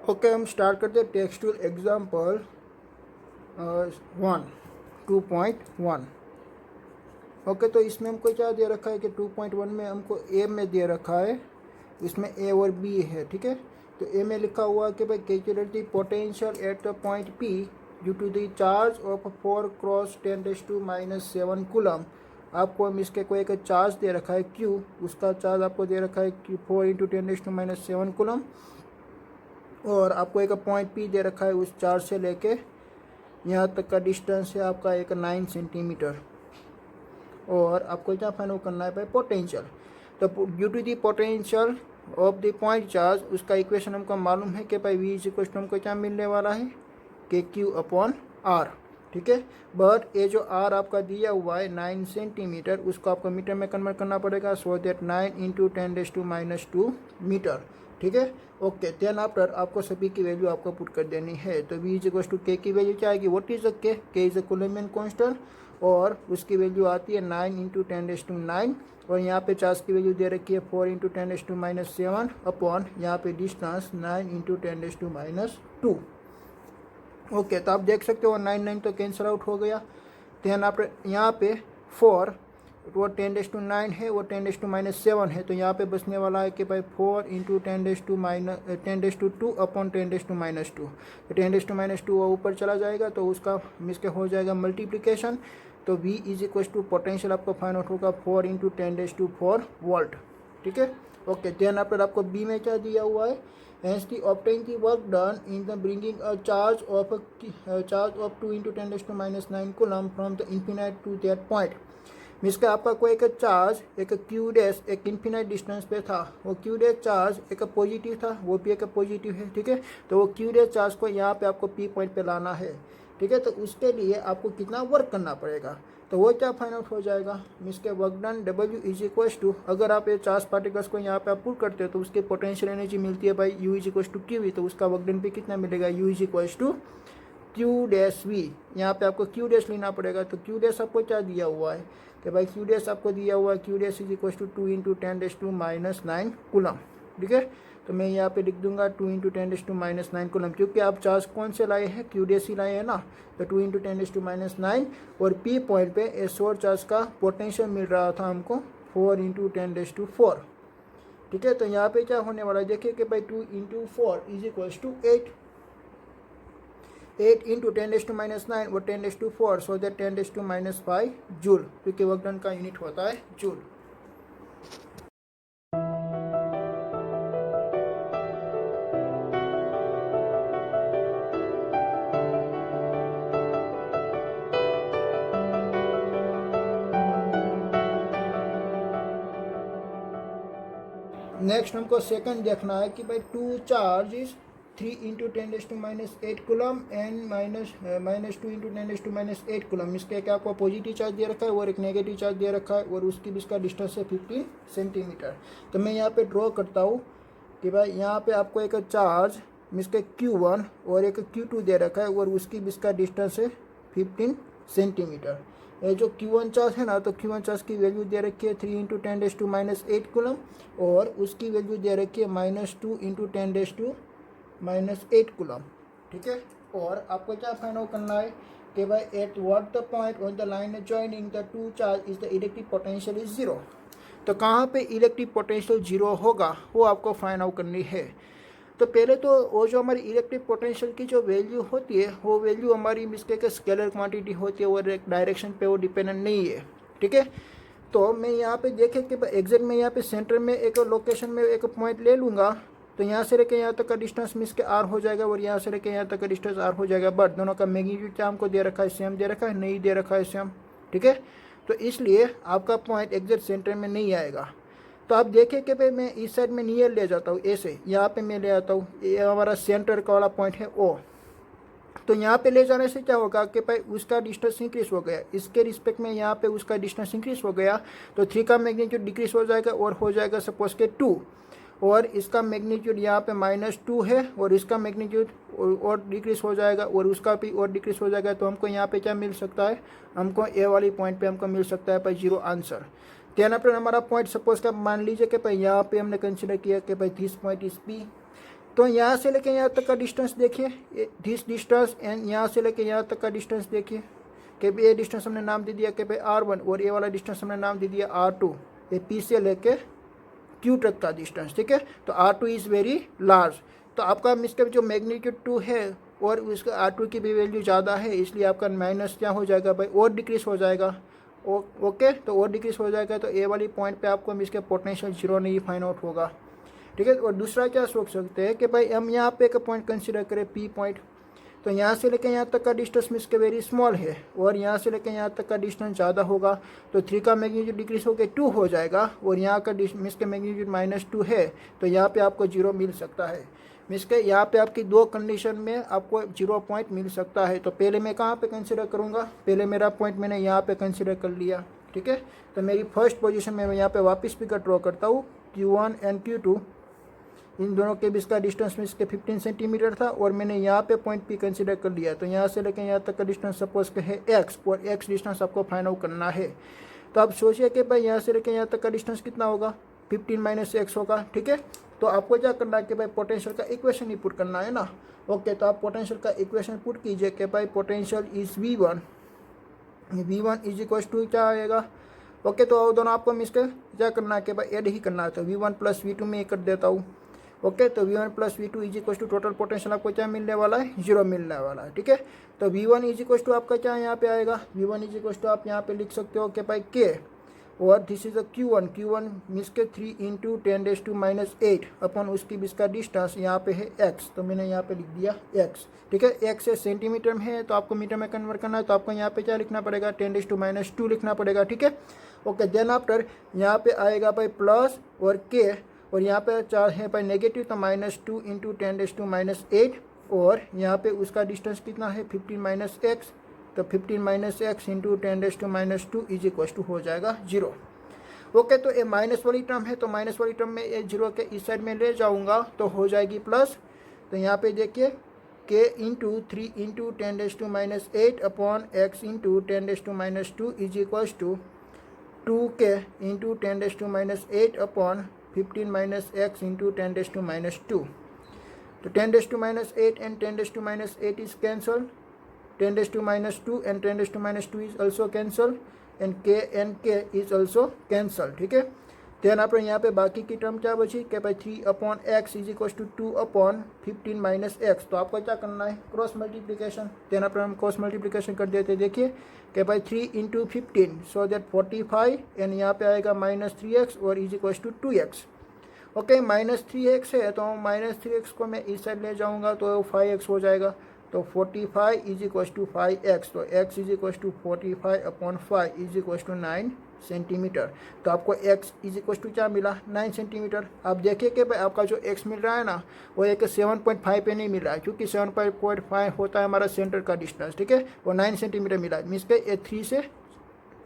Okay, हम start करते हैं टेक्सटुअल एग्जाम्पल 1 2.1। ओके, तो इसमें हमको क्या दे रखा है कि 2.1 में हमको ए में दे रखा है, इसमें ए और बी है। ठीक है, तो ए में लिखा हुआ है कि भाई calculate the potential at the point P due to the charge of 4 cross 10⁻⁻7 coulomb. आपको हम इसके कोई एक चार्ज दे रखा है क्यू, उसका चार्ज आपको दे रखा है 4 × 10⁻⁻7 कूलम, और आपको एक पॉइंट पी दे रखा है, उस चार्ज से लेके यहाँ तक का डिस्टेंस है आपका एक 9 सेंटीमीटर, और आपको क्या फाइंड आउट करना है भाई पोटेंशियल। तो due to the potential of the point charge, उसका इक्वेशन हमको मालूम है कि भाई वी इज इक्वल टू हमको क्या मिलने वाला है कि क्यू अपॉन आर। ठीक है, बट ये जो आर आपका दिया हुआ है 9 सेंटीमीटर, उसको आपको मीटर में कन्वर्ट करना पड़ेगा, सो दैट 9 × 10⁻²⁰ मीटर। ठीक है, ओके, देन आफ्टर आपको सभी की वैल्यू आपको पुट कर देनी है। तो वी इज इक्वल टू के की वैल्यू क्या आएगी, व्हाट इज के इज अ कूलम्बियन कांस्टेंट, और उसकी वैल्यू आती है 9 × 10⁻⁹, और यहाँ पे चार्ज की वैल्यू दे रखी है 4 × 10⁻⁷ अपॉन यहाँ पे डिस्टेंस 9 × 10⁻²। ओके, तो आप देख सकते हो 9 तो कैंसिल आउट हो गया। देन आप यहाँ पे 4 वो 10⁻⁹ है, वो 10⁻⁷ है, तो यहाँ पे बचने वाला है कि भाई 4 × 10⁻² अपॉन 10⁻²। तो 10⁻² वो ऊपर चला जाएगा, तो उसका मिसके हो जाएगा मल्टीप्लिकेशन। तो V is equal to potential आपको फाइंड आउट होगा 4 × 10⁴ वोल्ट। ठीक है, ओके, देन आफ्टर आपको बी में क्या दिया हुआ है, hence the obtain the work done in the bringing a charge of 2 × 10⁻⁹ coulomb from the infinite to that point। Means का आपका कोई एक चार्ज एक क्यू डैश एक इन्फिनाइट डिस्टेंस पे था, वो क्यू डैश चार्ज एक पॉजिटिव था, वो भी एक पॉजिटिव है। ठीक है, तो वो क्यू डैश चार्ज को यहाँ पे आपको पी पॉइंट पे लाना है। ठीक है, तो उसके लिए आपको कितना वर्क करना पड़ेगा, तो वो क्या फाइंड आउट हो जाएगा, मीन्स के work done W is equal to, अगर आप ये चार्ज पार्टिकल्स को यहाँ पे आप पुट करते हो तो उसके पोटेंशियल एनर्जी मिलती है भाई U is equal to q, तो उसका वर्क डन पे कितना मिलेगा, U is equal to q dash v. यहाँ पे आपको क्यू डैश लेना पड़ेगा, तो क्यू डैश आपको क्या दिया हुआ है कि भाई क्यू डैश आपको दिया हुआ है, q dash is equal to 2 × 10⁻⁹ coulomb. ठीक है, तो मैं यहाँ पे लिख दूंगा 2 × 10⁻⁹ कूलम, क्योंकि आप चार्ज कौन से लाए हैं, क्यू डैश ही लाए हैं ना, तो 2 × 10⁻⁹, और पी पॉइंट पे ए शॉर्ट चार्ज का पोटेंशियल मिल रहा था हमको 4 × 10⁴। ठीक है, तो यहाँ पे क्या होने वाला है, देखिए कि भाई 2 × 4 इज इक्वल टू 8 × 10⁻⁹ वो 10⁴, सो दैट 10⁻⁵ जूल, क्योंकि वर्क डन का यूनिट होता है जूल। नेक्स्ट हमको सेकंड देखना है कि भाई 2 charge is 3 × 10⁻⁸ coulomb and -2 × 10⁻⁸ coulomb. इसके क्या आपको पॉजिटिव चार्ज दे रखा है और एक नेगेटिव चार्ज दे रखा है, और उसकी भी इसका डिस्टेंस है 15 सेंटीमीटर। तो मैं यहाँ पे ड्रॉ करता हूँ कि भाई यहाँ पे आपको एक चार्ज इसके Q1 और एक Q2 दे रखा है, और उसकी भी इसका डिस्टेंस है 15 सेंटीमीटर। ये जो Q1 चार्ज है ना, तो Q1 चार्ज की वैल्यू दे रखी है 3 × 10⁻⁸ कूलम, और उसकी वैल्यू दे रखी है -2 × 10⁻⁸ कूलम। ठीक है, और आपको क्या फाइंड आउट करना है कि भाई at what the point on the line joining the two charge is the electric potential is 0। तो कहाँ पे इलेक्ट्रिक पोटेंशियल 0 होगा वो आपको फाइंड आउट करनी है। तो पहले तो वो जो हमारी इलेक्ट्रिक पोटेंशियल की जो वैल्यू होती है, वो वैल्यू हमारी मिसके स्केलर क्वांटिटी होती है, और एक डायरेक्शन पे वो डिपेंडेंट नहीं है। ठीक है, तो मैं यहाँ पे देखें कि एग्जैक्ट मैं यहाँ पे सेंटर में एक लोकेशन में एक पॉइंट ले लूँगा, तो यहाँ से लेके यहाँ तक का डिस्टेंस मिस के आर हो जाएगा, और यहाँ से लेके यहाँ तक का डिस्टेंस आर हो जाएगा, बट दोनों का मैग्नीट्यूड क्या हमको दे रखा है, सेम दे रखा है, नहीं दे रखा है सेम। ठीक है, तो इसलिए आपका पॉइंट एग्जैक्ट सेंटर में नहीं आएगा। तो आप देखें कि भाई मैं इस साइड में नियर ले जाता हूँ, ऐसे यहाँ पे मैं ले आता हूँ, ये हमारा सेंटर का वाला पॉइंट है ओ। तो यहाँ पे ले जाने से क्या होगा कि भाई उसका डिस्टेंस इंक्रीज हो गया, इसके रिस्पेक्ट में यहाँ पे उसका डिस्टेंस इंक्रीज हो गया, तो 3 का मैग्नीट्यूड डिक्रीज हो जाएगा और हो जाएगा सपोज के 2, और इसका मैग्नीट्यूड यहाँ पे -2 है, और इसका मैग्नीट्यूड और डिक्रीज हो जाएगा, और उसका भी और डिक्रीज हो जाएगा। तो हमको यहाँ पे क्या मिल सकता है, हमको ए वाली पॉइंट पे हमको मिल सकता है भाई 0 आंसर। देन आफ्टर हमारा पॉइंट सपोज का मान लीजिए कि भाई यहाँ पे हमने कंसिडर किया कि भाई दिस पॉइंट इज पी, तो यहाँ से लेके यहाँ तक का डिस्टेंस देखिए, दिस डिस्टेंस, एंड यहाँ से लेके यहाँ तक का डिस्टेंस देखिए कि भाई ये डिस्टेंस हमने नाम दे दिया कि भाई R1, और ये वाला डिस्टेंस हमने नाम दे दिया R2, ये P से लेके Q तक का डिस्टेंस, ठीक है। तो R2 इज़ वेरी लार्ज, तो आपका इसका जो मैग्नीट्यूड 2 है और उसका R2 की भी वैल्यू ज़्यादा है, इसलिए आपका माइनस क्या हो जाएगा भाई, और डिक्रीज हो जाएगा। ओके, तो और डिक्रीज हो जाएगा, तो ए वाली पॉइंट पे आपको इसके पोटेंशियल जीरो नहीं फाइंड आउट होगा, ठीक है। और दूसरा क्या सोच सकते हैं कि भाई हम यहाँ पे एक पॉइंट कंसीडर करें P पॉइंट, तो यहाँ से लेकर यहाँ तक का डिस्टेंस इसके वेरी स्मॉल है, और यहाँ से लेकर यहाँ तक का डिस्टेंस ज़्यादा होगा, तो 3 का मैग्नीट्यूड डिक्रीज होकर 2 हो जाएगा, और यहाँ का इसके मैग्नीट्यूड -2 है, तो यहाँ पे आपको 0 मिल सकता है। इसके यहाँ पे आपकी 2 कंडीशन में आपको 0 पॉइंट मिल सकता है। तो पहले मैं कहाँ पे कंसिडर करूँगा, पहले मेरा पॉइंट मैंने यहाँ पे कंसिडर कर लिया, ठीक है। तो मेरी फर्स्ट पोजीशन में मैं यहाँ पे वापस फिगर ड्रॉ करता हूँ, Q1 एंड Q2, इन दोनों के बीच का डिस्टेंस में इसके 15 सेंटीमीटर था, और मैंने यहाँ पे पॉइंट P कंसिडर कर लिया। तो यहाँ से लेकर यहाँ तक का डिस्टेंस सपोज के है x, और x डिस्टेंस आपको फाइंड आउट करना है। तो आप सोचिए कि भाई यहाँ से लेकर यहाँ तक का डिस्टेंस कितना होगा, 15 - x होगा, ठीक है। तो आपको क्या करना है कि भाई पोटेंशियल का इक्वेशन ही पुट करना है ना। ओके, तो आप पोटेंशियल का इक्वेशन पुट कीजिए कि भाई potential is V1 is equal to क्या आएगा। ओके, तो दोनों आपको मिसके क्या करना है कि भाई ऐड ही करना है, तो V1 + V2 में कर देता हूँ। ओके, तो V1 + V2 is equal to total potential आपको क्या मिलने वाला है, 0 मिलने वाला है, ठीक है। तो V1 इज इक्वल टू आपका क्या यहाँ पे आएगा, V1 इज इक्वल टू आप यहाँ पे लिख सकते हो कि भाई K, और this is a Q1 means के 3 × 10⁻⁸ अपन उसकी इसका डिस्टेंस यहाँ पे है x, तो मैंने यहाँ पे लिख दिया x, ठीक है। x से सेंटीमीटर में है, तो आपको मीटर में कन्वर्ट करना है, तो आपको यहाँ पे क्या लिखना पड़ेगा, 10⁻² लिखना पड़ेगा, ठीक है। ओके, देन आफ्टर यहाँ पे आएगा भाई प्लस और k, और यहाँ पे 4 है भाई नेगेटिव, तो -2 × 10⁻⁸, और यहाँ पे उसका डिस्टेंस कितना है 15 - x, तो 15 - x × 10⁻² इज इक्वल टू हो जाएगा 0। ओके, तो ये माइनस वाली टर्म है, तो माइनस वाली टर्म में ये 0 के इस साइड में ले जाऊंगा तो हो जाएगी प्लस। तो यहाँ पे देखिए k × 3 × 10⁻⁸ upon x × 10⁻² is equal to 2k × 10⁻⁸ upon 15 - x × 10⁻²। तो 10⁻8 and 10⁻8 is cancelled, 10⁻² and 10⁻² is also cancelled, and k is also cancelled, ठीक है। देन आप यहाँ पे बाकी की टर्म क्या बची कि भाई 3/x is equal to 2/15 - x, तो आपको क्या करना है, क्रॉस मल्टीप्लिकेशन। देन आप हम क्रॉस मल्टीप्लिकेशन कर देते, देखिए कि भाई 3 × 15 सो दैट 45, एंड यहाँ पे आएगा -3x और is equal to 2x। Okay, -3x है, तो -3x को मैं इस साइड ले जाऊँगा तो 5x हो जाएगा, तो 45 इज इक्वल टू 5x, तो x is equal to 45/5 is equal to 9 centimetre. तो आपको x इज इक्वल टू क्या मिला, 9 सेंटीमीटर। आप देखिए कि भाई आपका जो x मिल रहा है ना, वो एक 7.5 पे नहीं मिल रहा है, क्योंकि 7.5 होता है हमारा सेंटर का डिस्टेंस, ठीक है। वो 9 सेंटीमीटर मिला है, मीन्स के 3 से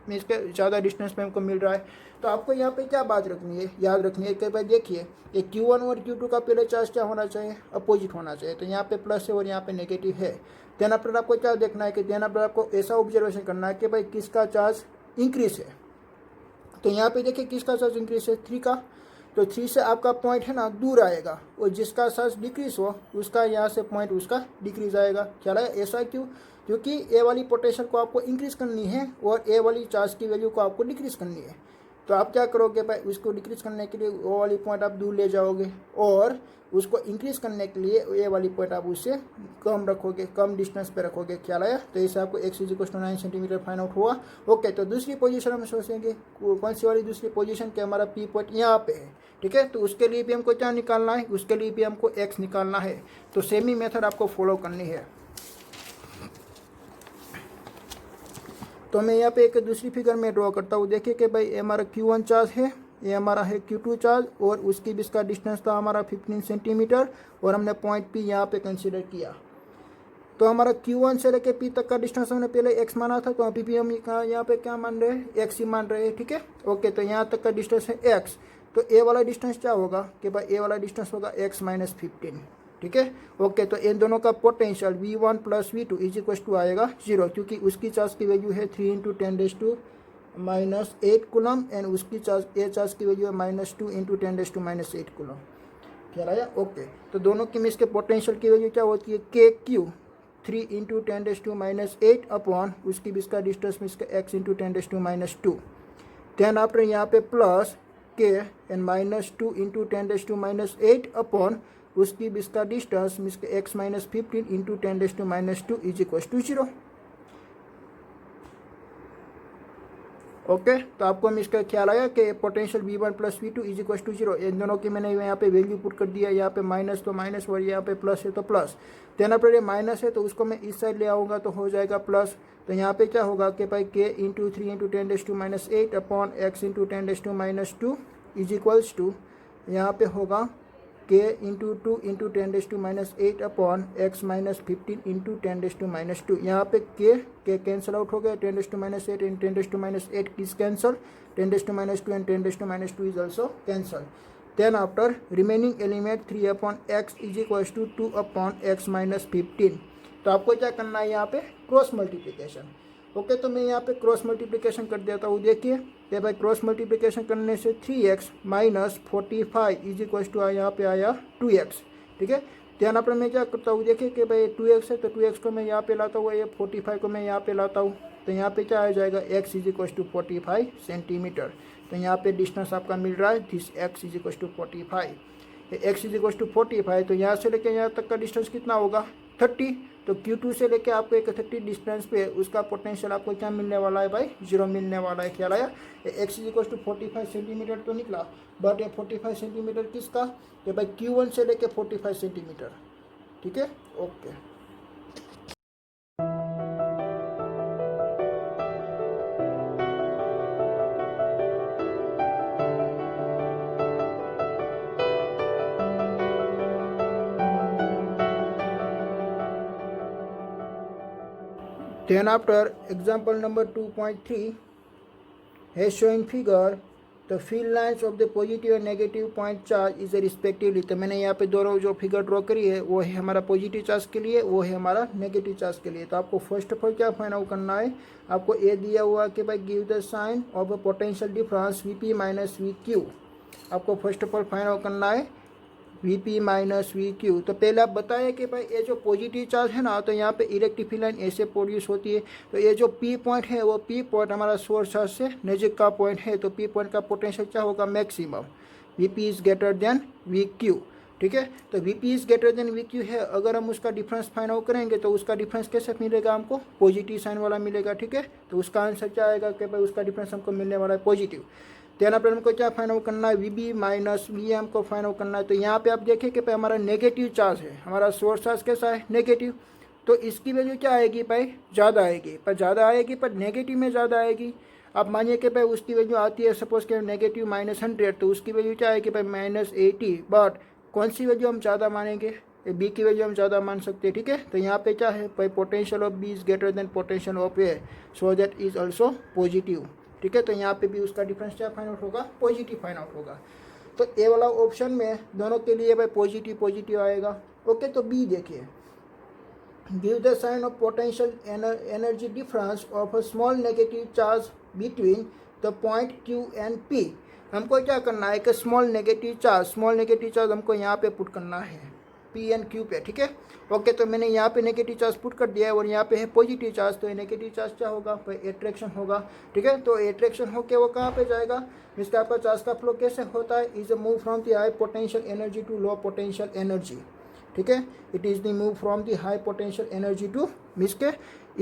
मीन्स के ज़्यादा डिस्टेंस पे हमको मिल रहा है। तो आपको यहाँ पे क्या बात रखनी है, याद रखनी है कि भाई देखिए ये Q1 और Q2 का पहले चार्ज क्या होना चाहिए, अपोजिट होना चाहिए। तो यहाँ पे प्लस है और यहाँ पे नेगेटिव है। देन आफ्टर आपको क्या देखना है कि देन आफ्टर आपको ऐसा ऑब्जर्वेशन करना है कि भाई किसका चार्ज इंक्रीज है। तो यहाँ पे देखिए किसका चार्ज इंक्रीज है, 3 का, तो 3 से आपका पॉइंट है ना दूर आएगा, और जिसका चार्ज डिक्रीज हो उसका यहाँ से पॉइंट उसका डिक्रीज आएगा। ख्याल है, ऐसा क्यों, क्योंकि ए वाली पोटेंशियल को आपको इंक्रीज करनी है और ए वाली चार्ज की वैल्यू को आपको डिक्रीज करनी है। तो आप क्या करोगे भाई, उसको डिक्रीज करने के लिए वो वाली पॉइंट आप दूर ले जाओगे, और उसको इंक्रीज करने के लिए ये वाली पॉइंट आप उससे कम रखोगे, कम डिस्टेंस पे रखोगे। ख्याल आया। तो इससे आपको x is equal to 9 centimetre find out हुआ। ओके, तो दूसरी पोजीशन हम सोचेंगे, कौन सी वाली दूसरी पोजीशन कि हमारा P पॉइंट यहाँ पे है, ठीक है। तो उसके लिए भी हमको क्या निकालना है, उसके लिए भी हमको x निकालना है। तो सेम ही मेथड आपको फॉलो करनी है। तो मैं यहाँ पे एक दूसरी फिगर में ड्रॉ करता हूँ। देखिए कि भाई हमारा Q1 चार्ज है, ये हमारा है Q2 चार्ज, और उसकी भी इसका डिस्टेंस था हमारा 15 सेंटीमीटर, और हमने पॉइंट P यहाँ पे कंसीडर किया। तो हमारा Q1 से लेके P तक का डिस्टेंस हमने पहले x माना था, तो अभी भी हम यहाँ पे क्या मान रहे हैं, x ही मान रहे हैं, ठीक है। ओके, तो यहाँ तक का डिस्टेंस है x, तो a वाला डिस्टेंस क्या होगा कि भाई a वाला डिस्टेंस होगा x - 15, ठीक है। ओके, तो इन दोनों का potential V1 + V2 is equal to आएगा 0, क्योंकि उसकी चार्ज की वैल्यू है 3 × 10⁻⁸ कूलम, एंड उसकी चार्ज ए चार्ज की वैल्यू है -2 × 10⁻⁸ कूलम। ख्याल आया? ओके, तो दोनों की मिस के पोटेंशियल की वैल्यू क्या होती है? के क्यू 3 इंटू 10⁻⁸ अपॉन उसकी भी इसका डिस्टेंस में इसका x इंटू 10⁻²। देन आफ्टर यहाँ पे प्लस के एंड -2 इंटू 10⁻8 अपॉन उसकी भी इसका डिस्टेंस मीन्स के x -15 into 10⁻² is equal to 0। Okay, तो आपको हम इसका ख्याल आया कि potential V1 plus V2 is equal to 0। इन दोनों की मैंने यहाँ पे वैल्यू पुट कर दिया, यहाँ पे माइनस तो माइनस और यहाँ पे प्लस है तो प्लस। देन पर ये माइनस है तो उसको मैं इस साइड ले आऊँगा तो हो जाएगा प्लस। तो यहाँ पे क्या होगा कि भाई के into 3 into 10⁻8 upon x into 10⁻² is equals to यहाँ पे होगा के into 2 into 10⁻8 upon x -15 into 10⁻²। यहाँ पे के कैंसिल आउट हो गया, 10⁻8 and 10⁻8 is cancel, 10⁻2 and 10⁻2 is also cancel. Then after remaining element 3 upon x is equals to 2 upon x -15। तो आपको क्या करना है यहाँ पे? Cross multiplication. ओके, तो मैं यहाँ पे क्रॉस मल्टीप्लिकेशन कर देता हूँ। देखिए कि भाई क्रॉस मल्टीप्लिकेशन करने से 3x - 45 इज इक्वल टू यहाँ पे आया 2x। ठीक है, ध्यान पर मैं क्या करता हूँ, देखिए कि भाई 2x है तो 2x को मैं यहाँ पे लाता हूँ, ये 45 को मैं यहाँ पे लाता हूँ। तो यहाँ पे क्या आ जाएगा? x is equal to 45 centimetre. तो यहाँ पे डिस्टेंस आपका मिल रहा है this x is equal to 45। x is equal to 45, तो यहाँ से लेके यहाँ तक का डिस्टेंस कितना होगा? 30। तो Q2 से लेके आपको एक 30 डिस्टेंस पे उसका पोटेंशियल आपको क्या मिलने वाला है भाई? 0 मिलने वाला है। ख्याल आया? x is equal to 45 centimetre तो निकला, बट ये 45 सेंटीमीटर किसका? कि भाई Q1 से लेके 45 सेंटीमीटर। ठीक है, okay. Then after example number 2.3 has shown figure the field lines of the positive and negative point charge is respectively। तो मैंने यहाँ पे दोनों जो फिगर ड्रॉ करी है वो है हमारा पॉजिटिव चार्ज के लिए, वो है हमारा नेगेटिव चार्ज के लिए। तो आपको फर्स्ट ऑफ ऑल क्या फाइंड आउट करना है? आपको ये दिया हुआ कि भाई give the sign of a potential difference Vp minus VQ। आपको first of all find out करना है Vp माइनस VQ। तो पहले आप बताएं कि भाई ये जो पॉजिटिव चार्ज है ना, तो यहाँ पे इलेक्ट्रिक फील्ड लाइन ऐसे प्रोड्यूस होती है। तो ये जो P पॉइंट है वो P पॉइंट हमारा सोर्स चार्ज से नज़दीक का पॉइंट है, तो P पॉइंट का पोटेंशियल क्या होगा? Maximum. Vp is greater then VQ। ठीक है, तो Vp is greater then VQ है। अगर हम उसका डिफरेंस फाइंड आउट करेंगे तो उसका डिफरेंस कैसे मिलेगा? हमको पॉजिटिव साइन वाला मिलेगा। ठीक है, तो उसका आंसर क्या आएगा कि भाई उसका डिफरेंस हमको मिलने वाला है पॉजिटिव। तो यहाँ पर हमको क्या फाइंड आउट करना है? Vb माइनस Vm को फाइंड आउट करना है। तो यहाँ पे आप देखिए कि भाई हमारा नेगेटिव चार्ज है, हमारा सोर्स चार्ज कैसा है? नेगेटिव। तो इसकी वैल्यू क्या आएगी भाई? ज़्यादा आएगी, पर ज़्यादा आएगी पर नेगेटिव में ज़्यादा आएगी। आप मानिए कि भाई उसकी वैल्यू आती है सपोज के नेगेटिव -100, तो उसकी वैल्यू क्या आएगी भाई? -80। बट कौन सी वैल्यू हम ज़्यादा मानेंगे? बी की वैल्यू हम ज़्यादा मान सकते हैं। ठीक है, तो यहाँ पे क्या है भाई? Potential of B is greater than potential of A, so that is also positive. ठीक है, तो यहाँ पे भी उसका डिफरेंस क्या फाइंड आउट होगा? पॉजिटिव फाइंड आउट होगा। तो ए वाला ऑप्शन में दोनों के लिए भाई पॉजिटिव पॉजिटिव आएगा। ओके, तो बी देखिए, give the sign of potential energy difference of a small negative charge between the point Q and P। हमको क्या करना है कि स्मॉल नेगेटिव चार्ज हमको यहाँ पे पुट करना है P एंड Q पे। ठीक है, ओके, तो मैंने यहाँ पे नेगेटिव चार्ज पुट कर दिया है और यहाँ पे है पॉजिटिव चार्ज। तो ये नेगेटिव चार्ज क्या होगा भाई? एट्रैक्शन होगा। ठीक है, तो एट्रैक्शन होके वो कहाँ पे जाएगा? इसका आपका चार्ज का फ्लो कैसे होता है? Is a move from the high potential energy to low potential energy. ठीक है, it is the move from the high potential energy to means के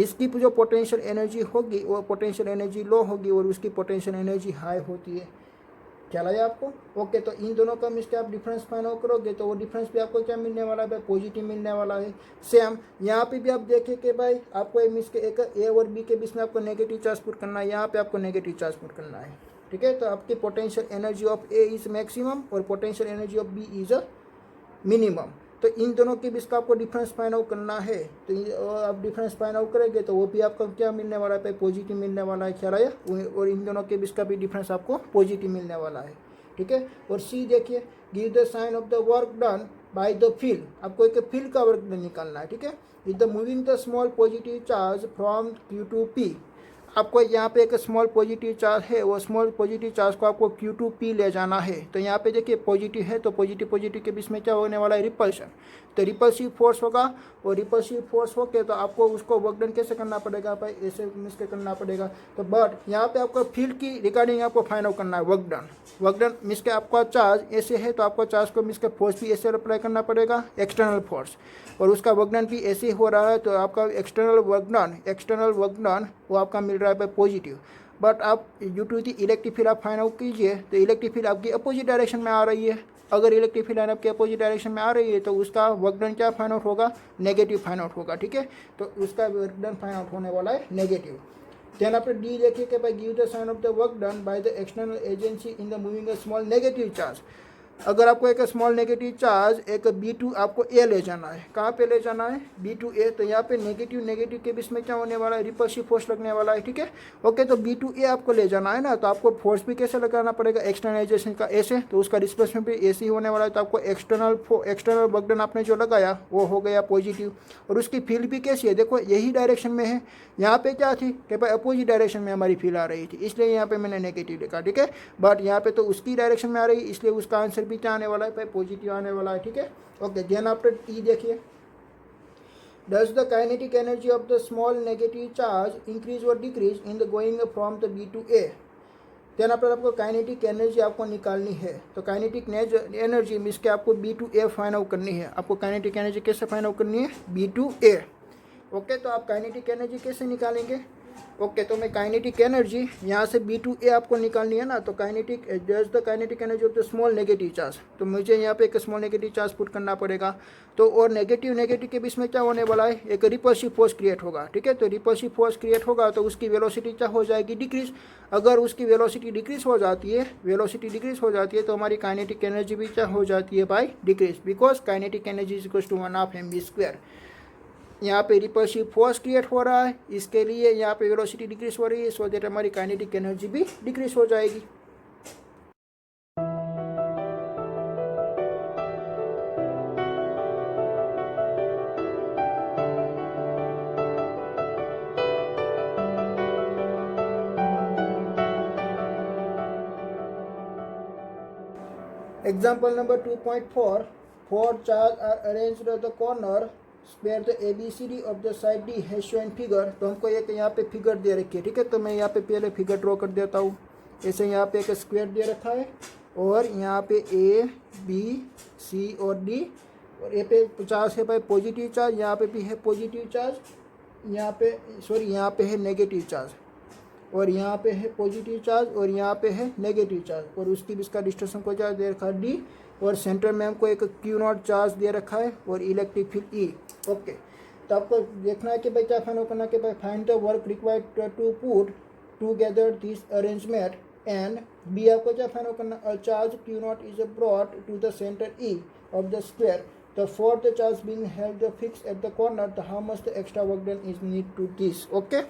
इसकी जो पोटेंशियल एनर्जी होगी वो पोटेंशियल एनर्जी लो होगी और उसकी पोटेंशियल एनर्जी हाई होती है। ख्याल आया आपको? ओके, तो इन दोनों का मिस के आप डिफरेंस फाइंड आउट करोगे तो वो डिफरेंस भी आपको क्या मिलने वाला है भाई? पॉजिटिव मिलने वाला है। सेम यहाँ पे भी आप देखें कि भाई आपको मिस के एक ए और बी के बीच में आपको नेगेटिव चार्ज पुट करना है, यहाँ पे आपको नेगेटिव चार्ज पुट करना है। ठीक है, तो आपकी potential energy of A is maximum और potential energy of B is minimum. तो इन दोनों के बीच का आपको डिफरेंस फाइंड आउट करना है। तो आप डिफरेंस फाइंड आउट करेंगे तो वो भी आपको क्या मिलने वाला है? पॉजिटिव मिलने वाला है। ख्याल आया? और इन दोनों के बीच का भी डिफरेंस आपको पॉजिटिव मिलने वाला है। ठीक है, और सी देखिए, give the sign of the work done by the field. आपको एक फील्ड का वर्क निकालना है। ठीक है, is the moving the small positive charge from Q to P। आपको यहाँ पे एक स्मॉल पॉजिटिव चार्ज है, वो स्मॉल पॉजिटिव चार्ज को आपको Q2P ले जाना है। तो यहाँ पे देखिए पॉजिटिव है, तो पॉजिटिव पॉजिटिव के बीच में क्या होने वाला है, रिपल्शन। तो रिपल्सिव फोर्स होगा, और रिपल्सिव फोर्स होके तो आपको उसको वर्क डन कैसे करना पड़ेगा भाई, ऐसे मिस के करना पड़ेगा। तो बट यहाँ पे आपको फील्ड की रिगार्डिंग आपको फाइंड आउट करना है वर्क डन मिस के आपका चार्ज ऐसे है, तो आपको चार्ज को मिस के फोर्स भी ऐसे अप्लाई करना पड़ेगा, एक्सटर्नल फोर्स, और उसका वर्क डन भी ऐसे ही हो रहा है। तो आपका एक्सटर्नल वर्क डन वो आपका मिल रहा है पॉजिटिव। बट आप due to the electric field आप फाइंड आउट कीजिए, तो इलेक्ट्रिक फील्ड आपकी अपोजिट डायरेक्शन में आ रही है। अगर इलेक्ट्रिक फील्ड आपके अपोजिट डायरेक्शन में आ रही है तो उसका वर्क डन क्या फाइंड आउट होगा, नेगेटिव फाइंड आउट होगा, ठीक है। तो उसका वर्क डन फाइंड आउट होने वाला है नेगेटिव। देन आपने डी देखिए कि भाई give the sign of the work done by the external agency in the moving a small negative charge. अगर आपको एक स्मॉल नेगेटिव चार्ज एक B2 आपको ए ले जाना है, कहाँ पे ले जाना है, B2A, तो यहाँ पे नेगेटिव के बीच में क्या होने वाला है, रिपल्सिव फोर्स लगने वाला है, ठीक है। ओके, तो B2A आपको ले जाना है ना, तो आपको फोर्स भी कैसे लगाना पड़ेगा, एक्सटर्नलाइजेशन का ऐसे, तो उसका डिस्प्लेसमेंट भी ऐसे ही होने वाला है। तो आपको एक्सटर्नल वर्क डन आपने जो लगाया वो हो गया पॉजिटिव, और उसकी फील्ड भी कैसी है, देखो यही डायरेक्शन में है। यहाँ पे क्या थी कि भाई अपोजिट डायरेक्शन में हमारी फील्ड आ रही थी, इसलिए यहाँ पे मैंने नेगेटिव लिखा, ठीक है। बट यहाँ पे तो उसकी डायरेक्शन में आ रही है, इसलिए उसका आंसर भी क्या आने वाला है भाई, पॉजिटिव आने वाला है, ठीक है। ओके, देन आफ्टर ई देखिए, does the kinetic energy of the small negative charge increase और decrease in the going from the B2A। Then after आपको काइनेटिक एनर्जी आपको निकालनी है। तो काइनेटिक एनर्जी मीन्स के आपको B2A फाइंड आउट करनी है। आपको काइनेटिक एनर्जी कैसे फाइंड आउट करनी है, B2A। ओके, तो आप काइनेटिक एनर्जी कैसे निकालेंगे, ओके, तो मैं काइनेटिक एनर्जी यहाँ से B2A आपको निकालनी है ना, तो kinetic just the kinetic energy of the small negative charge, तो मुझे यहाँ पे एक स्मॉल नेगेटिव चार्ज पुट करना पड़ेगा। तो और नेगेटिव के बीच में क्या होने वाला है, एक रिपल्सिव फोर्स क्रिएट होगा, ठीक है। तो रिपल्सिव फोर्स क्रिएट होगा तो उसकी वेलोसिटी क्या हो जाएगी, डिक्रीज। अगर उसकी वेलोसिटी डिक्रीज हो जाती है, तो हमारी काइनेटिक एनर्जी भी क्या हो जाती है by decrease, because kinetic energy is equal to 1/2mv²। यहाँ पे रिपल्सिव फोर्स क्रिएट हो रहा है, इसके लिए यहाँ पे वेलोसिटी डिक्रीज हो रही है, सो दैट हमारी काइनेटिक एनर्जी भी डिक्रीज हो जाएगी। Example number 2.4, 4 charges are arranged at the corner where the ABCD of the side D है shown figure। तो हमको एक यहाँ पे फिगर दे रखी है, ठीक है। तो मैं यहाँ पे पहले फिगर ड्रॉ कर देता हूँ। ऐसे यहाँ पे एक स्क्वायर दे रखा है, और यहाँ पे A B C और D, और ए पे 50 है भाई पॉजिटिव चार्ज, यहाँ पे भी है पॉजिटिव चार्ज, यहाँ पे यहाँ पे है नेगेटिव चार्ज, और यहाँ पे है पॉजिटिव चार्ज, और यहाँ पे है नेगेटिव चार्ज, और उसकी भी इसका डिस्टेंस हमको चार्ज दे रखा है D, और सेंटर में हमको एक Q0 चार्ज दे रखा है, और इलेक्ट्रिक फील्ड E। ओके, तो आपको देखना है कि भाई क्या फाइंड आउट करना है कि भाई find the work required to put together this arrangement, and B आपको क्या फाइंड आउट करना, a charge Q0 is brought to the centre E of the square, the fourth charge being held fixed at the corner, the how much the extra work done is need to this। Okay,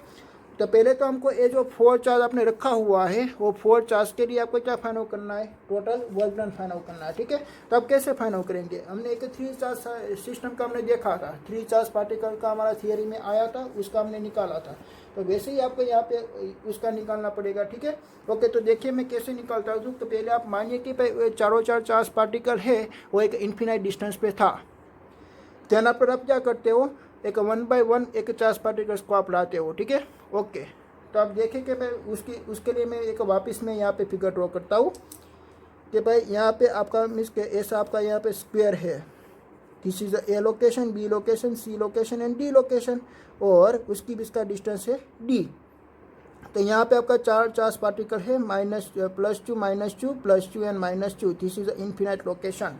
तो पहले तो हमको ये जो 4 charge आपने रखा हुआ है, वो 4 चार्ज के लिए आपको क्या फाइंड आउट करना है, total work done find out करना है, ठीक है। तो अब कैसे फाइंड आउट करेंगे, हमने एक 3 चार्ज सिस्टम का हमने देखा था, 3 चार्ज पार्टिकल का हमारा थियरी में आया था, उसका हमने निकाला था। तो वैसे ही आपको यहाँ पे उसका निकालना पड़ेगा, ठीक है। ओके, तो देखिए मैं कैसे निकालता हूँ। तो पहले आप मानिए कि भाई चारों चार्ज पार्टिकल है वो एक इन्फिनाइट डिस्टेंस पे था। देन पर आप क्या करते हो, एक 1 by 1 एक चार्ज पार्टिकल्स को आप लाते हो, ठीक है। ओके, तो आप देखें कि मैं उसके लिए मैं एक वापस में यहाँ पे फिगर ड्रॉ करता हूँ कि भाई यहाँ पे आपका मीन्स के ऐसा आपका यहाँ पे स्क्वायर है, this is A location, B location, C location and D location, और उसकी भी इसका डिस्टेंस है D। तो यहाँ पे आपका 4 चार्ज पार्टिकल है, +2 -2 +2 and -2, this is infinite location.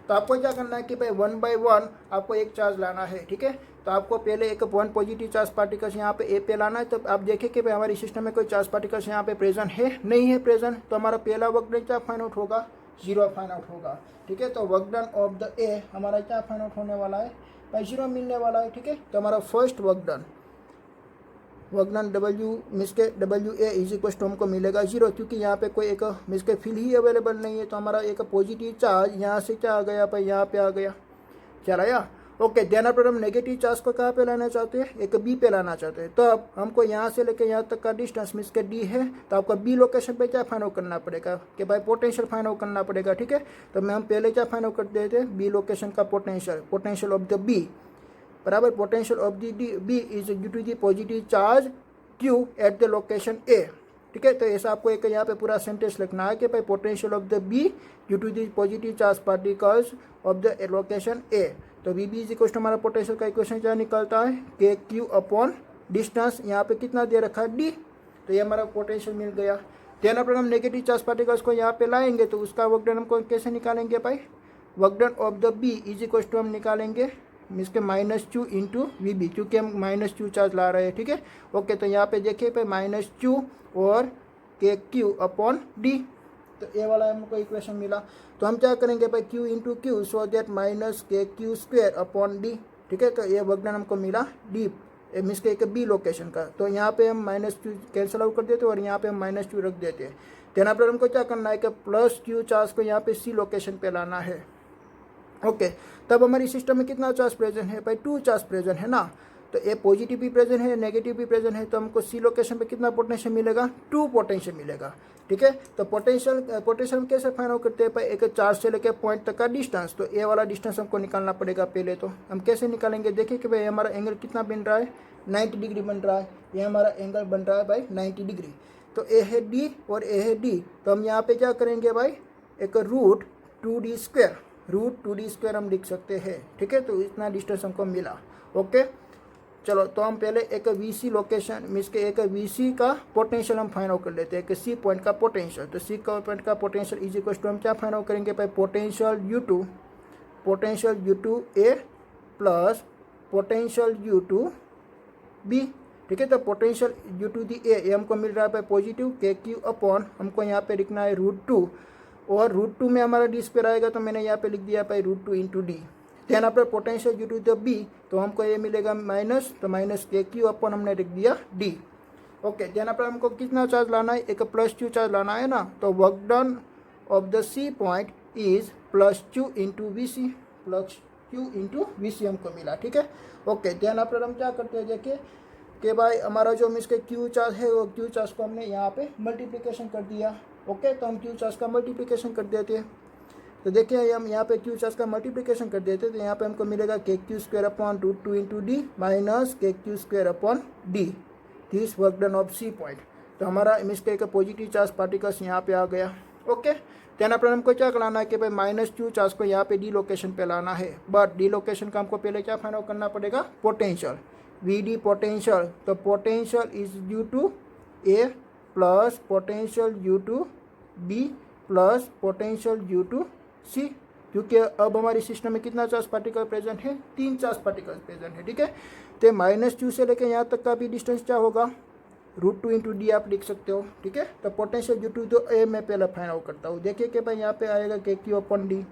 तो आपको क्या करना है कि भाई 1 by 1 आपको एक चार्ज लाना है, ठीक है। तो आपको पहले एक 1 पॉजिटिव चार्ज पार्टिकल्स यहाँ पे ए पे लाना है। तो आप देखें कि भाई हमारी सिस्टम में कोई चार्ज पार्टिकल्स यहाँ पे प्रेजेंट है, नहीं है प्रेजेंट, तो हमारा पहला वर्क डन क्या फाइंड आउट होगा, 0 फाइंड आउट होगा, ठीक है। तो वर्क डन ऑफ द ए हमारा क्या फाइंड आउट होने वाला है भाई, 0 मिलने वाला है, ठीक है। तो हमारा first work done W miss के WA इज इक्वल टू हमको मिलेगा 0, क्योंकि यहाँ पे कोई एक मिस के फील्ड ही अवेलेबल नहीं है। तो हमारा एक पॉजिटिव चार्ज यहाँ से क्या आ गया भाई, यहाँ पे आ गया, क्या आया, ओके, ध्यान पर हम नेगेटिव चार्ज को कहाँ पे लाना चाहते हैं, एक बी पे लाना चाहते हैं। तो अब हमको यहाँ से लेके यहाँ तक का डिस्टेंस मीन्स के डी है, तो आपको बी लोकेशन पे क्या फाइंड आउट करना पड़ेगा कि भाई पोटेंशियल फाइंड आउट करना पड़ेगा, ठीक है। तो मैं हम पहले क्या फाइंड आउट कर देते हैं, बी लोकेशन का पोटेंशियल ऑफ द बी बराबर potential of the B is due to the positive charge Q at the location A, ठीक है। तो ऐसा आपको एक यहाँ पे पूरा सेंटेंस लिखना है कि भाई potential of the B due to the positive charge particles of the location A. तो V B is equal to हमारा पोटेंशियल का इक्वेशन क्या निकलता है, के क्यू अपॉन डिस्टेंस, यहाँ पे कितना दे रखा है डी, तो ये हमारा पोटेंशियल मिल गया। देन अपन हम नेगेटिव चार्ज पार्टिकल्स को यहाँ पे लाएंगे तो उसका वर्क डन हमको कैसे निकालेंगे भाई, work done of the B is equal to हम निकालेंगे मीन्स के -2 इंटू वी बी, क्योंकि हम -2 चार्ज ला रहे हैं, ठीक है। ओके, तो यहाँ पे देखिए भाई -2 और के क्यू अपॉन डी, तो ये वाला हमको इक्वेशन मिला। तो हम क्या करेंगे भाई, Q into Q so that -KQ² upon D, ठीक है। तो ये वर्क डन हमको मिला डी मीन्स के एक बी लोकेशन का। तो यहाँ पे हम -2 कैंसिल आउट कर देते हैं और यहाँ पे हम -2 रख देते हैं। देन पर हमको क्या करना है कि +Q चार्ज को यहाँ पे सी लोकेशन पे लाना है। ओके, तब हमारी सिस्टम में कितना चार्ज प्रेजेंट है भाई, 2 चार्ज प्रेजेंट है ना। तो ये पॉजिटिव भी प्रेजेंट है, नेगेटिव भी प्रेजेंट है, तो हमको सी लोकेशन पे कितना पोटेंशियल मिलेगा, 2 पोटेंशियल मिलेगा, ठीक है। तो पोटेंशियल हम कैसे फाइंड आउट करते हैं भाई, एक चार्ज से लेकर पॉइंट तक का डिस्टेंस, तो ये वाला डिस्टेंस हमको निकालना पड़ेगा पहले। तो हम कैसे निकालेंगे, देखिए कि भाई हमारा एंगल कितना बन रहा है, 90 डिग्री बन रहा है, ये हमारा एंगल बन रहा है भाई 90 डिग्री। तो ए है डी और ए है डी, तो हम यहाँ पे क्या करेंगे भाई, एक √2d² हम लिख सकते हैं, ठीक है। तो इतना डिस्टेंस हमको मिला। ओके, चलो तो हम पहले एक VC लोकेशन मीन्स के एक VC का पोटेंशियल हम फाइंड आउट कर लेते हैं, कि C पॉइंट का पोटेंशियल। तो C पॉइंट का पोटेंशियल इज इक्वल टू हम क्या फाइंड आउट करेंगे भाई, potential U2 A plus potential U2 B, ठीक है। तो पोटेंशियल U2 दी ए हमको मिल रहा है भाई पॉजिटिव KQ अपॉन हमको यहाँ पे लिखना है √2, और √2 में हमारा डी स्क्वायर आएगा, तो मैंने यहाँ पे लिख दिया भाई √2 इंटू डी। ध्यान पर पोटेंशियल U2 द बी, तो हमको ये मिलेगा माइनस, तो -KQ अपॉन हमने लिख दिया डी। ओके, ध्यान पर हमको कितना चार्ज लाना है, एक +2 चार्ज लाना है ना। तो work done of the C point is +2 into V हमको मिला, ठीक है। ओके, ध्यान पर हम क्या करते हैं, देखिए कि भाई हमारा जो मीन्स के क्यू चार्ज है, वो क्यू चार्ज को हमने यहाँ पे मल्टीप्लिकेशन कर दिया। ओके, तो हम क्यू चार्ज का मल्टीप्लिकेशन कर देते हैं। तो देखिए हम यहाँ पे क्यू चार्ज का मल्टीप्लिकेशन कर देते हैं, तो यहाँ पे हमको मिलेगा KQ² upon √2 into D minus KQ² upon D, this work done of C point. तो हमारा मिस्टेक पॉजिटिव चार्ज पार्टिकल्स यहाँ पे आ गया। ओके, देन पर हमको क्या कराना है कि भाई -2 चार्ज को यहाँ पे डी लोकेशन पे लाना है, बट डी लोकेशन का हमको पहले क्या फाइंड आउट करना पड़ेगा, पोटेंशियल VD पोटेंशियल। तो potential is due to A plus potential U2 B plus potential U2 C, क्योंकि अब हमारी सिस्टम में कितना चार्ज पार्टिकल प्रेजेंट है, 3 चार्ज पार्टिकल प्रेजेंट है, ठीक है। तो -2 से लेकर यहाँ तक का भी डिस्टेंस क्या होगा, √2 इंटू डी आप लिख सकते हो, ठीक है। तो पोटेंशियल U2 तो ए मैं पहले फाइंड आउट करता हूँ। देखिए कि भाई यहाँ पे आएगा KQ अपॉन डी।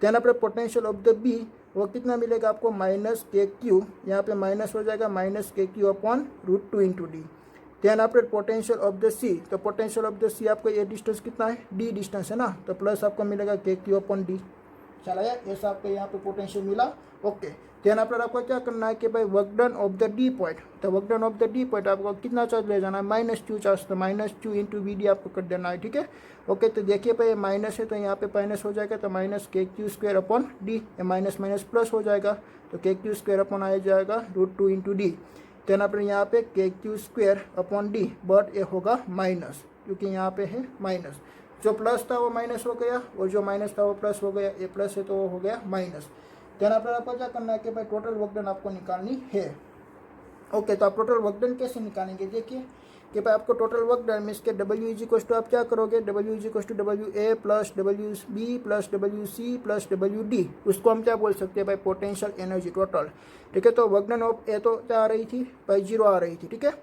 देन पर पोटेंशियल ऑफ द बी वो कितना मिलेगा आपको, -KQ, यहाँ पे माइनस हो जाएगा -KQ upon √2 into D. Then after potential of the C, तो पोटेंशियल ऑफ द सी आपको ये डिस्टेंस कितना है, डी डिस्टेंस है ना, तो प्लस आपको मिलेगा KQ अपॉन डी। चला यार, ऐसा आपको यहाँ पे पोटेंशियल मिला। ओके, देन आफ्टर आपको क्या करना है कि भाई work done of the D point, तो work done of the D point आपको कितना चार्ज ले जाना है, -2 चार्ज, तो -2 इंटू VD आपको कर देना है, ठीक है। ओके, तो देखिए भाई माइनस है तो यहाँ पे माइनस हो जाएगा, तो -KQ² upon D, minus minus plus हो जाएगा, तो KQ² अपॉन आ जाएगा √2 इंटू डी। देन आप यहाँ पे KQ² अपॉन डी, बट ये होगा माइनस, क्योंकि यहाँ पे है माइनस, जो प्लस था वो माइनस हो गया और जो माइनस था वो प्लस हो गया, ये प्लस है तो वो हो गया माइनस। देन आपको क्या करना है कि भाई टोटल वर्क डन आपको निकालनी है। ओके, तो आप टोटल वर्क डन कैसे निकालेंगे, देखिए कि भाई आपको टोटल वर्क डन मीन्स के W इज इक्वल टू आप क्या करोगे, W is equal to WA plus WB plus WC plus WD, उसको हम क्या बोल सकते हैं भाई, पोटेंशियल एनर्जी टोटल, ठीक है। तो वर्क डन ऑफ ए तो क्या आ रही थी भाई, 0 आ रही थी, ठीक है।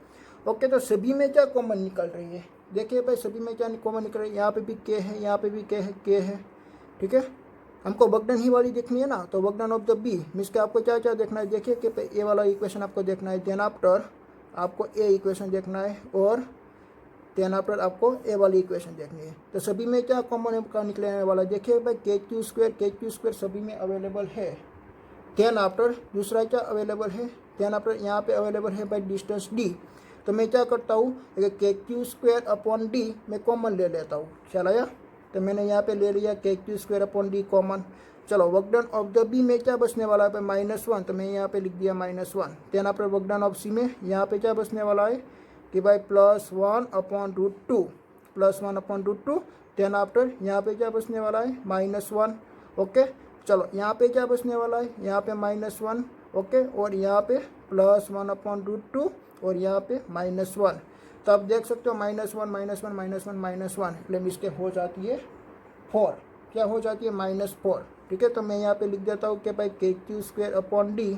ओके, तो सभी में क्या कॉमन निकल रही है, देखिए भाई सभी में क्या कॉमन निकल रही है, यहाँ पे भी K है, यहाँ पे भी K है, ठीक है। हमको वर्क डन ही वाली देखनी है ना, तो work done of the B means के आपको क्या क्या देखना है, देखिए कि ए वाला इक्वेशन आपको देखना है, देन आफ्टर आपको ए इक्वेशन देखना है, और देन आफ्टर आपको ए वाली इक्वेशन देखनी है। तो सभी में क्या कॉमन का निकलने वाला, देखिए भाई KQ² सभी में अवेलेबल है, देन आफ्टर दूसरा क्या अवेलेबल है, देन आफ्टर यहाँ पे अवेलेबल है बाई डिस्टेंस d। तो मैं क्या करता हूँ, KQ² अपॉन d मैं कॉमन ले लेता हूँ, ख्याल आया। तो मैंने यहाँ पे ले लिया KQ² अपॉन d कॉमन। चलो work done of the B में क्या बचने वाला है, -1, तो मैं यहाँ पे लिख दिया -1। Then after work done of C में यहाँ पे क्या बचने वाला है कि भाई +1 अपॉन √2, +1 अपॉन √2। देन आफ्टर यहाँ पे क्या बचने वाला है, -1। ओके, चलो यहाँ पे क्या बचने वाला है, यहाँ पे -1। ओके, और यहाँ पे +1 अपॉन √2 और यहाँ पे -1। तो आप देख सकते हो -1 -1 -1 -1 એટલે मिस्टेक हो जाती है 4, क्या हो जाती है -4। ठीक है, तो मैं यहाँ पे लिख देता हूँ कि भाई KQ² अपॉन d,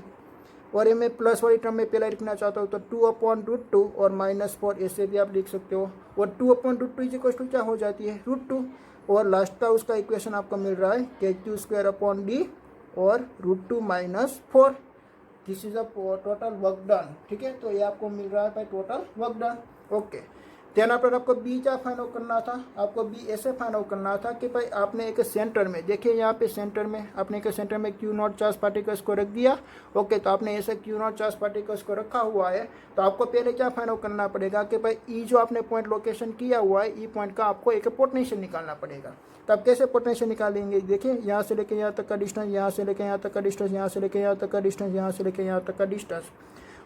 और ये मैं प्लस वाली टर्म में पहले लिखना चाहता हूँ तो 2 अपॉन √2 और -4 ऐसे भी आप लिख सकते हो। और 2 अपॉन √2 इज इक्वल टू क्या हो जाती है, √2, और लास्ट का उसका इक्वेशन आपको मिल रहा है KQ² अपॉन d और √2 -4। This is a total work done. ठीक है, तो ये आपको मिल रहा है भाई total work done. Okay, then after आपको बी क्या फाइंड आउट करना था, आपको बी ऐसे फाइंड आउट करना था कि भाई आपने एक सेंटर में, देखिए यहाँ पे सेंटर में आपने एक सेंटर में Q0 चार्ज पार्टिकल्स को रख दिया। ओके, तो आपने ऐसे Q0 चार्ज पार्टिकल्स को रखा हुआ है, तो आपको पहले क्या फाइंड आउट करना पड़ेगा कि भाई ई जो आपने पॉइंट लोकेशन किया हुआ है, ई पॉइंट का आपको एक पोटेंशियल निकालना पड़ेगा। तो आप कैसे पोटेंशियल निकालेंगे, देखिए यहाँ से लेके यहाँ तक का डिस्टेंस, यहाँ से लेके यहाँ तक का डिस्टेंस, यहाँ से लेके यहाँ तक का डिस्टेंस, यहाँ से लेके यहाँ तक का डिस्टेंस।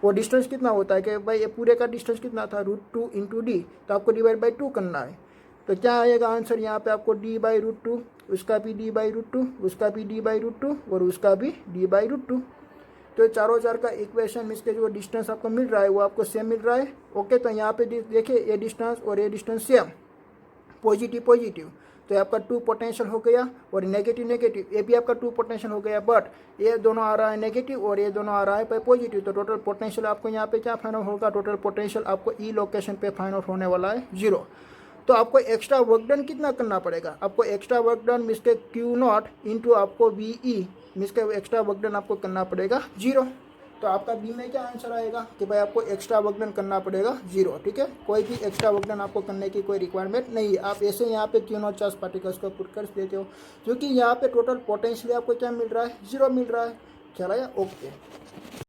वो डिस्टेंस कितना होता है कि भाई ये पूरे का डिस्टेंस कितना था, √2 इंटू डी, तो आपको डिवाइड बाई 2 करना है। तो क्या आएगा आंसर, यहाँ पे आपको d/√2, उसका भी d/√2, उसका भी d/√2 और उसका भी d/√2। तो चारों चार का इक्वेशन मीन्स के जो डिस्टेंस आपको मिल रहा है वो आपको सेम मिल रहा है। ओके, तो यहाँ पे देखिए ये डिस्टेंस और ये डिस्टेंस सेम, पॉजिटिव पॉजिटिव, तो आपका 2 पोटेंशियल हो गया, और नेगेटिव नेगेटिव ये भी आपका 2 पोटेंशियल हो गया, बट ये दोनों आ रहा है नेगेटिव और ये दोनों आ रहा है पॉजिटिव। तो टोटल पोटेंशियल आपको यहाँ पे क्या फाइंड आउट होगा, टोटल पोटेंशियल आपको ई लोकेशन पे फाइंड आउट होने वाला है 0। तो आपको एक्स्ट्रा वर्क डन कितना करना पड़ेगा, आपको एक्स्ट्रा वर्क डन मीन्स के Q0 इंटू आपको VE मीन्स के एक्स्ट्रा वर्क डन आपको करना पड़ेगा 0। तो आपका बी में क्या आंसर आएगा कि भाई आपको एक्स्ट्रा वर्क डन करना पड़ेगा 0। ठीक है, कोई भी एक्स्ट्रा वर्क डन आपको करने की कोई रिक्वायरमेंट नहीं है, आप ऐसे यहाँ पे Q0 चार्ज पार्टिकल्स को पुट कर देते हो, क्योंकि यहाँ पे टोटल पोटेंशियल आपको क्या मिल रहा है, 0 मिल रहा है। ख्याल आया। ओके।